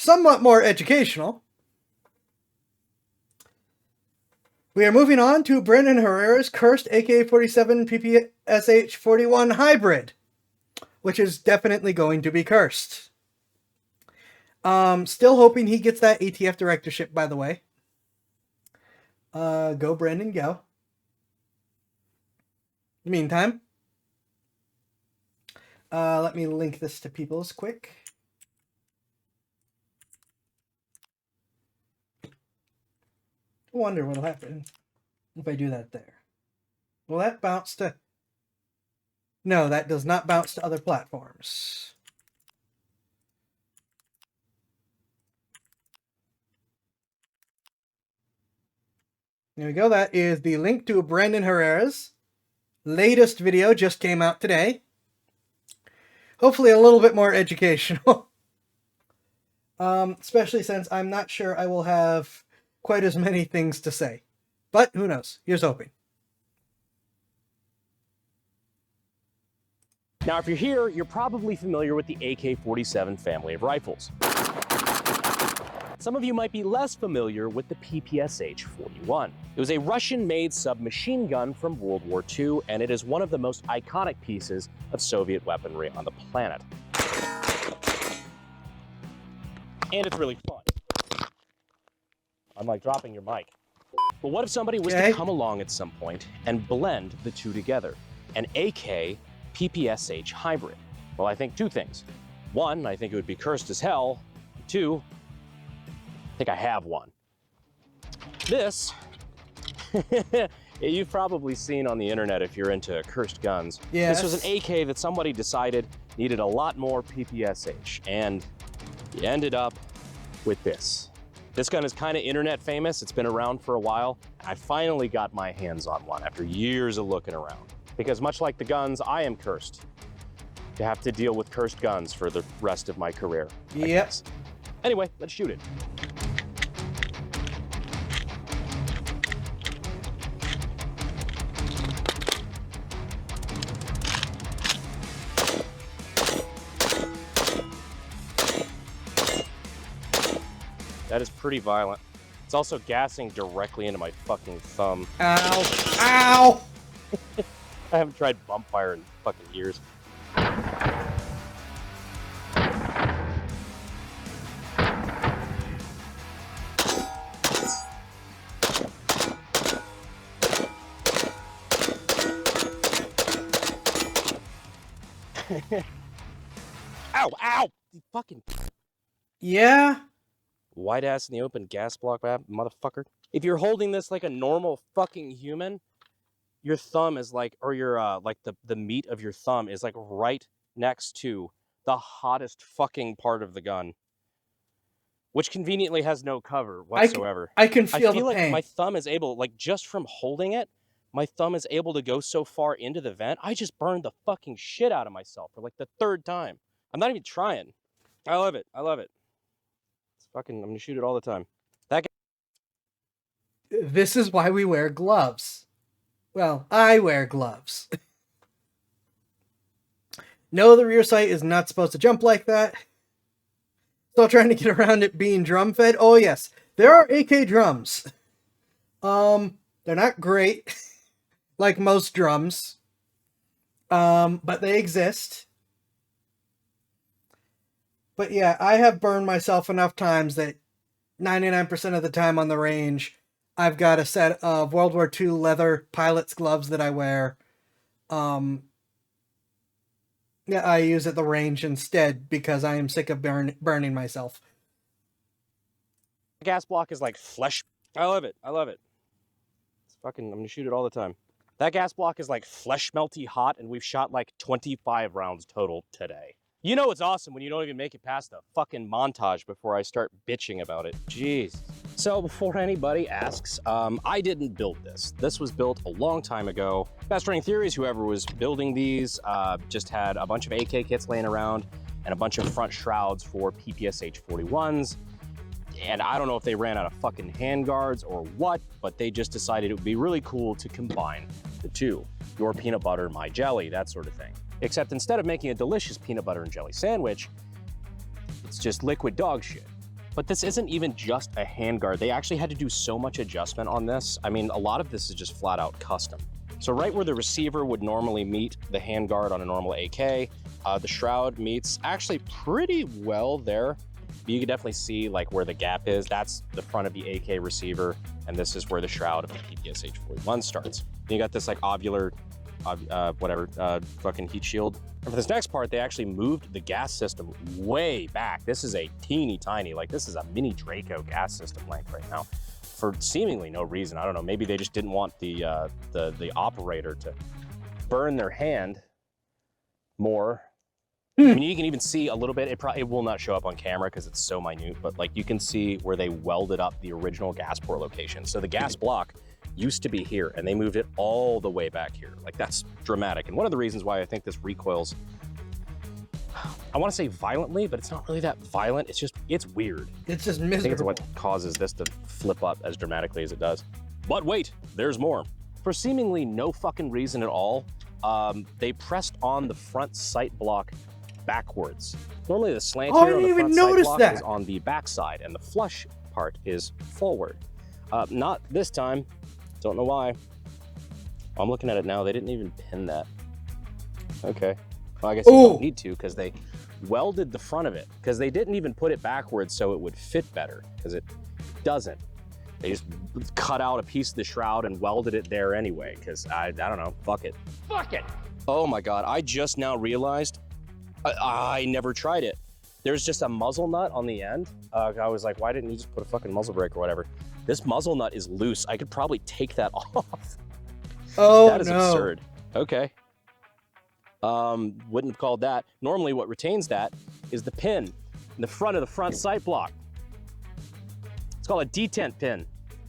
somewhat more educational, we are moving on to Brandon Herrera's cursed AK-47 PPSH 41 hybrid, which is definitely going to be cursed. Still hoping he gets that ATF directorship, by the way. Go Brandon, go. In the meantime, let me link this to people's quick. I wonder what'll happen if I do that there. Will that bounce to... No, that does not bounce to other platforms. There we go. That is the link to Brandon Herrera's latest video, just came out today. Hopefully a little bit more educational. Especially since I'm not sure I will have quite as many things to say. But who knows? Here's hoping. Now, if you're here, you're probably familiar with the AK-47 family of rifles. Some of you might be less familiar with the PPSH 41. It was a Russian-made submachine gun from World War II, and it is one of the most iconic pieces of Soviet weaponry on the planet. And it's really fun. Unlike dropping your mic. But what if somebody was to come along at some point and blend the two together? An AK PPSH hybrid. Well, I think two things. One, I think it would be cursed as hell. Two, I think I have one. This, you've probably seen on the internet if you're into cursed guns. Yes. This was an AK that somebody decided needed a lot more PPSH, and you ended up with this. This gun is kind of internet famous. It's been around for a while. I finally got my hands on one after years of looking around. Because much like the guns, I am cursed to have to deal with cursed guns for the rest of my career. Yes. Anyway, let's shoot it. That is pretty violent. It's also gassing directly into my fucking thumb. Ow. Ow! I haven't tried bump fire in fucking years. Ow, ow! You fucking... Yeah? White ass in the open, gas block, motherfucker. If you're holding this like a normal fucking human, your thumb is like, or your, like the meat of your thumb is like right next to the hottest fucking part of the gun. Which conveniently has no cover whatsoever. I can feel the like pain. My thumb is able, like just from holding it, my thumb is able to go so far into the vent, I just burned the fucking shit out of myself for like the third time. I'm not even trying. I love it. I love it. It's fucking, I'm gonna shoot it all the time. That guy. This is why we wear gloves. Well, I wear gloves. No, the rear sight is not supposed to jump like that. Still trying to get around it being drum fed. Oh yes, there are AK drums. They're not great, like most drums. But they exist. But yeah, I have burned myself enough times that 99% of the time on the range, I've got a set of World War II leather pilot's gloves that I wear. Yeah, I use at the range instead because I am sick of burning myself. Gas block is like flesh. I love it. I love it. It's fucking, I'm gonna shoot it all the time. That gas block is like flesh melty hot, and we've shot like 25 rounds total today. You know it's awesome when you don't even make it past the fucking montage before I start bitching about it. Jeez. So before anybody asks, I didn't build this. This was built a long time ago. Best running theories, whoever was building these just had a bunch of AK kits laying around and a bunch of front shrouds for PPSH 41s. And I don't know if they ran out of fucking handguards or what, but they just decided it would be really cool to combine the two. Your peanut butter, my jelly, that sort of thing. Except instead of making a delicious peanut butter and jelly sandwich, it's just liquid dog shit. But this isn't even just a handguard. They actually had to do so much adjustment on this. I mean, a lot of this is just flat out custom. So right where the receiver would normally meet the handguard on a normal AK, the shroud meets actually pretty well there. You can definitely see like where the gap is. That's the front of the AK receiver, and this is where the shroud of the PPSH 41 starts. And you got this like ovular, fucking heat shield. And for this next part, they actually moved the gas system way back. This is a teeny tiny, like this is a mini Draco gas system length right now, for seemingly no reason. I don't know. Maybe they just didn't want the operator to burn their hand more. I mean, you can even see a little bit. It will not show up on camera because it's so minute, but like you can see where they welded up the original gas port location. So the gas block used to be here, and they moved it all the way back here. Like that's dramatic. And one of the reasons why I think this recoils, I want to say violently, but it's not really that violent. It's weird. It's just I think it's miserable. what causes this to flip up as dramatically as it does. But wait, there's more. For seemingly no fucking reason at all, they pressed on the front sight block backwards. Normally the slant Oh, I here on didn't the even front sight notice block that. is on the back side, and the flush part is forward. Not this time. Don't know why. I'm looking at it now. They didn't even pin that. Okay. Well, I guess you don't need to because they welded the front of it, because they didn't even put it backwards so it would fit better, because it doesn't. They just cut out a piece of the shroud and welded it there anyway, because I don't know. Fuck it. Fuck it! Oh my God, I just now realized I never tried it. There's just a muzzle nut on the end. I was like, why didn't you just put a fucking muzzle brake or whatever? This muzzle nut is loose. I could probably take that off. Oh, that is no. absurd. Okay. Wouldn't have called that. Normally what retains that is the pin in the front of the front sight block. It's called a detent pin.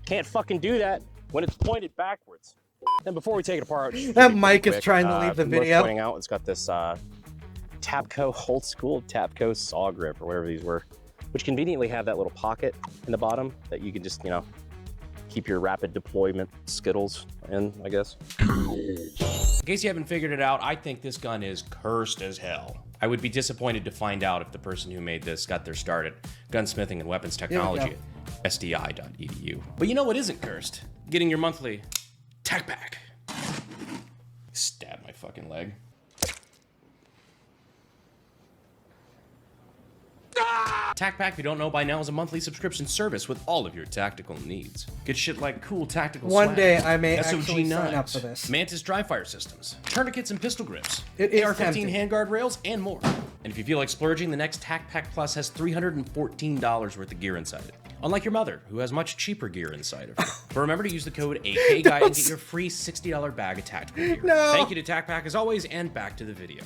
Can't fucking do that when it's pointed backwards. And before we take it apart, That mic is trying to leave the worth video. Pointing out, it's got this Tapco, old school Tapco saw grip or whatever these were, which conveniently have that little pocket in the bottom that you can just, you know, keep your rapid deployment Skittles in, I guess. In case you haven't figured it out, I think this gun is cursed as hell. I would be disappointed to find out if the person who made this got their start at gunsmithing and weapons technology at sdi.edu. But you know what isn't cursed? Getting your monthly tac pack. Stab my fucking leg. TAC Pack, if you don't know by now, is a monthly subscription service with all of your tactical needs. Get shit like cool tactical One swag, day I may SOG actually sign up knives, for this. Mantis dry fire systems, tourniquets and pistol grips, It is AR-15 tempting. handguard rails, and more. And if you feel like splurging, the next TAC Pack Plus has $314 worth of gear inside it. Unlike your mother, who has much cheaper gear inside of her. But remember to use the code AKGUY and get your free $60 bag of tactical gear. No. Thank you to TAC Pack as always, and back to the video.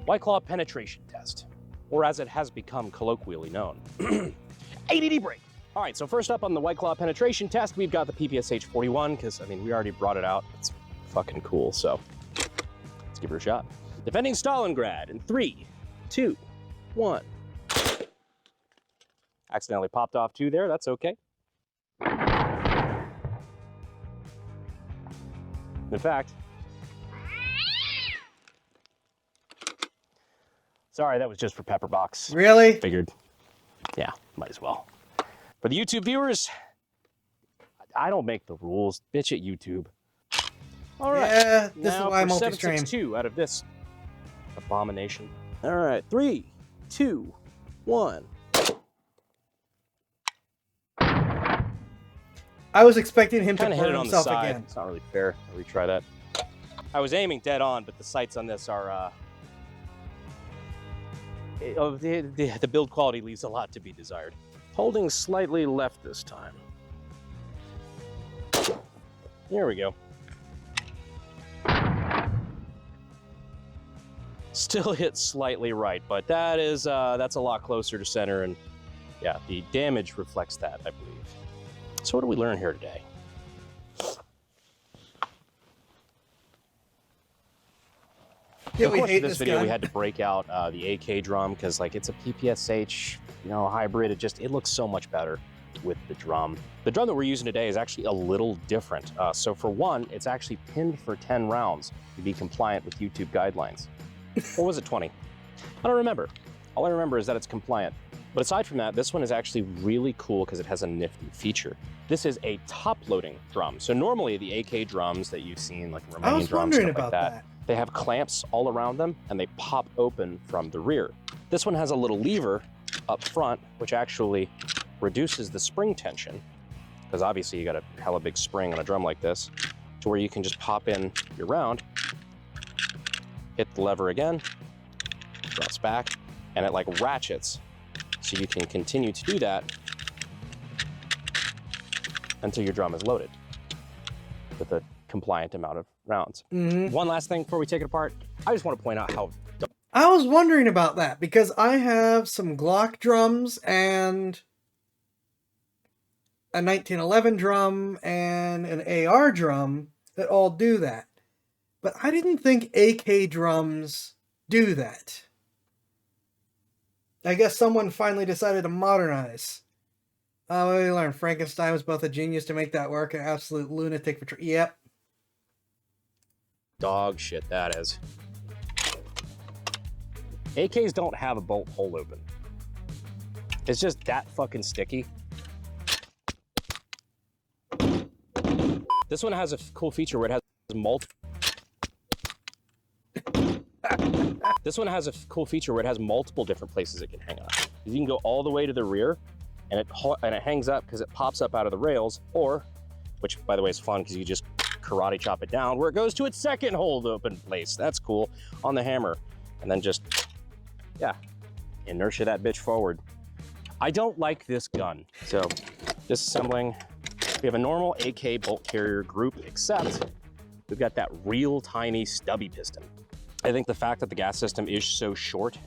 White Claw penetration test, or as it has become colloquially known, ADD break. All right, so first up on the White Claw penetration test, we've got the PPSH 41, because, I mean, we already brought it out. It's fucking cool, so let's give her a shot. Defending Stalingrad in 3, 2, 1. Accidentally popped off 2 there, that's okay. In fact, sorry, that was just for Pepperbox. Really? Figured, yeah, might as well. For the YouTube viewers, I don't make the rules. Bitch at YouTube. All right. Yeah, this is now why I'm for multi-stream. 762 out of this abomination. All right, 3, 2, 1. I was expecting him to Kind of hit burn it on the himself side. again. It's not really fair. I'll retry that. I was aiming dead on, but the sights on this are, the build quality leaves a lot to be desired. Holding slightly left this time. There we go. Still hit slightly right, but that is, that's a lot closer to center, and yeah, the damage reflects that, I believe. So what do we learn here today? Yeah, Of we course, hate for this this video, gun. we had to break out the AK drum because, like, it's a PPSH, you know, hybrid. It looks so much better with the drum. The drum that we're using today is actually a little different. So for one, it's actually pinned for 10 rounds to be compliant with YouTube guidelines. Or was it 20? I don't remember. All I remember is that it's compliant. But aside from that, this one is actually really cool because it has a nifty feature. This is a top-loading drum. So normally the AK drums that you've seen, like Romanian drums, stuff like that, they have clamps all around them and they pop open from the rear. This one has a little lever up front, which actually reduces the spring tension, because obviously you got a hella big spring on a drum like this, to where you can just pop in your round, hit the lever again, drops back, and it like ratchets. So you can continue to do that until your drum is loaded with a compliant amount of rounds. One last thing before we take it apart, I just want to point out how... I was wondering about that because I have some Glock drums and a 1911 drum and an AR drum that all do that. But I didn't think AK drums do that. I guess someone finally decided to modernize. We learned Frankenstein was both a genius to make that work and an absolute lunatic for... Yep. Dog shit that is. AKs don't have a bolt hole open. It's just that fucking sticky. This one has a cool feature where it has multiple... This one has a cool feature where it has multiple different places it can hang on. You can go all the way to the rear, and it hangs up because it pops up out of the rails, or, which by the way is fun because you just karate chop it down, where it goes to its second hold open place. That's cool, on the hammer. And then just, yeah, inertia that bitch forward. I don't like this gun. So, disassembling, we have a normal AK bolt carrier group, except we've got that real tiny stubby piston. I think the fact that the gas system is so short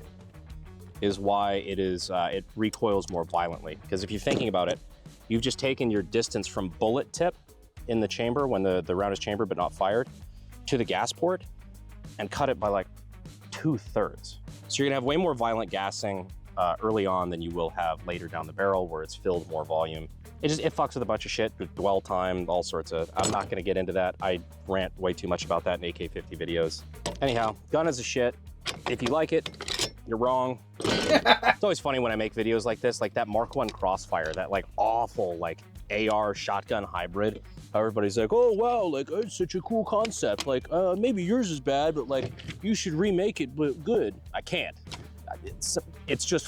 is why it recoils more violently. Because if you're thinking about it, you've just taken your distance from bullet tip in the chamber when the round is chambered but not fired to the gas port and cut it by like 2/3. So you're gonna have way more violent gassing early on than you will have later down the barrel where it's filled more volume. It fucks with a bunch of shit, with dwell time, all sorts of, I'm not gonna get into that. I rant way too much about that in AK-50 videos. Anyhow, gun is a shit. If you like it, you're wrong. It's always funny when I make videos like this, like that Mark I Crossfire, that like awful like AR shotgun hybrid. Everybody's like, oh wow, like it's such a cool concept. Like maybe yours is bad, but like you should remake it, but good. I can't. It's just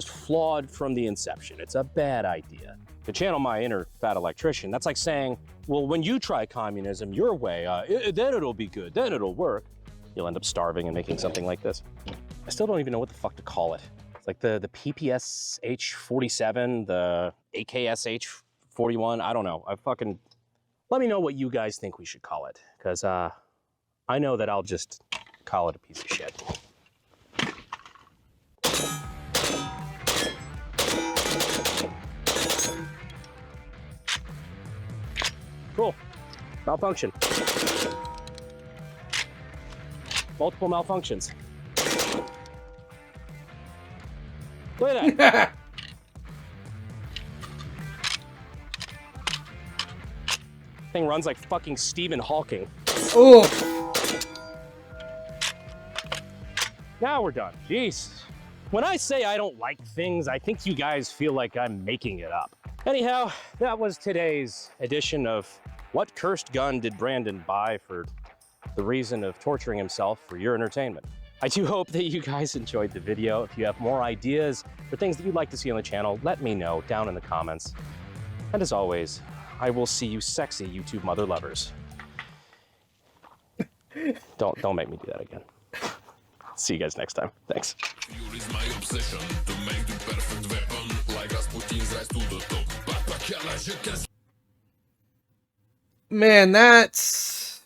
flawed from the inception. It's a bad idea. To channel my inner fat electrician, that's like saying, well, when you try communism your way, then it'll be good, then it'll work. You'll end up starving and making something like this. I still don't even know what the fuck to call it. It's like the PPSH 47, the AKSH 41, I don't know. Let me know what you guys think we should call it, because I know that I'll just call it a piece of shit. Cool. Malfunction. Multiple malfunctions. Look at that. Thing runs like fucking Stephen Hawking. Oh. Now we're done. Jeez. When I say I don't like things, I think you guys feel like I'm making it up. Anyhow, that was today's edition of What Cursed Gun Did Brandon Buy for the reason of torturing himself for your entertainment. I do hope that you guys enjoyed the video. If you have more ideas or things that you'd like to see on the channel, let me know down in the comments. And as always, I will see you sexy YouTube mother lovers. Don't make me do that again. See you guys next time. Thanks. Man, that's...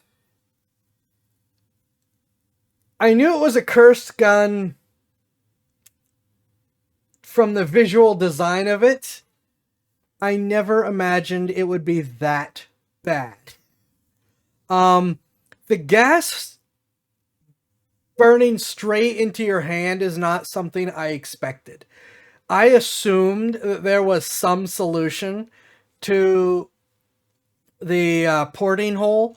I knew it was a cursed gun from the visual design of it. I never imagined it would be that bad. The gas burning straight into your hand is not something I expected. I assumed that there was some solution to the porting hole.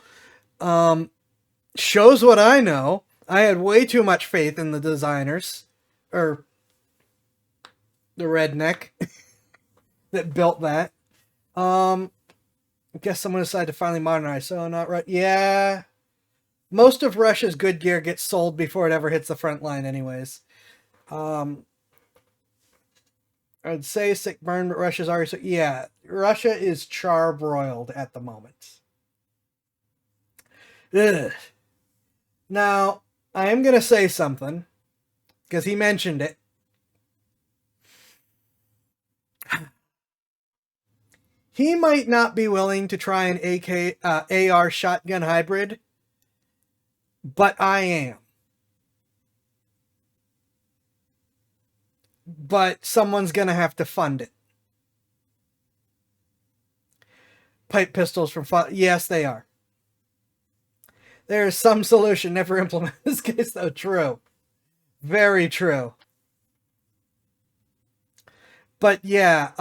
Shows what I know. I had way too much faith in the designers. Or the redneck that built that. I guess someone decided to finally modernize, so not right. Yeah. Most of Russia's good gear gets sold before it ever hits the front line anyways. I'd say sick burn, but Russia's already... So, yeah, Russia is charbroiled at the moment. Ugh. Now, I am going to say something, because he mentioned it. He might not be willing to try an AR shotgun hybrid, but I am. But someone's going to have to fund it. Pipe pistols from... Yes, they are. There's some solution never implemented in this case, though. True. Very true. But yeah,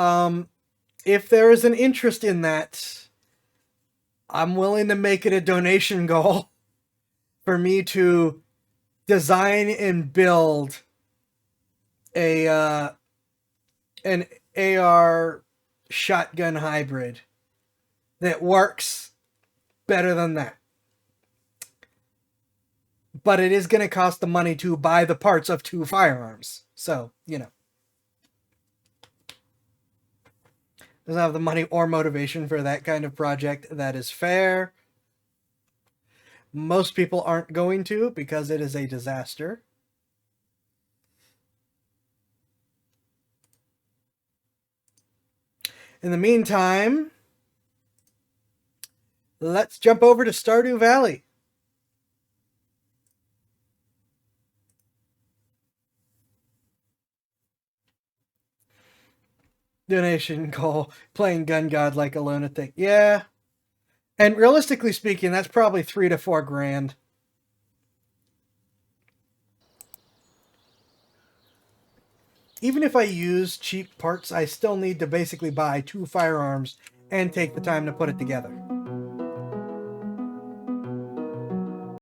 if there is an interest in that, I'm willing to make it a donation goal for me to design and build an AR shotgun hybrid that works better than that. But it is going to cost the money to buy the parts of 2 firearms. So, you know. Doesn't have the money or motivation for that kind of project. That is fair. Most people aren't going to because it is a disaster. In the meantime, let's jump over to Stardew Valley. Donation goal, playing Gun God like a lunatic. Yeah. And realistically speaking, that's probably $3 to $4 grand. Even if I use cheap parts, I still need to basically buy 2 firearms and take the time to put it together.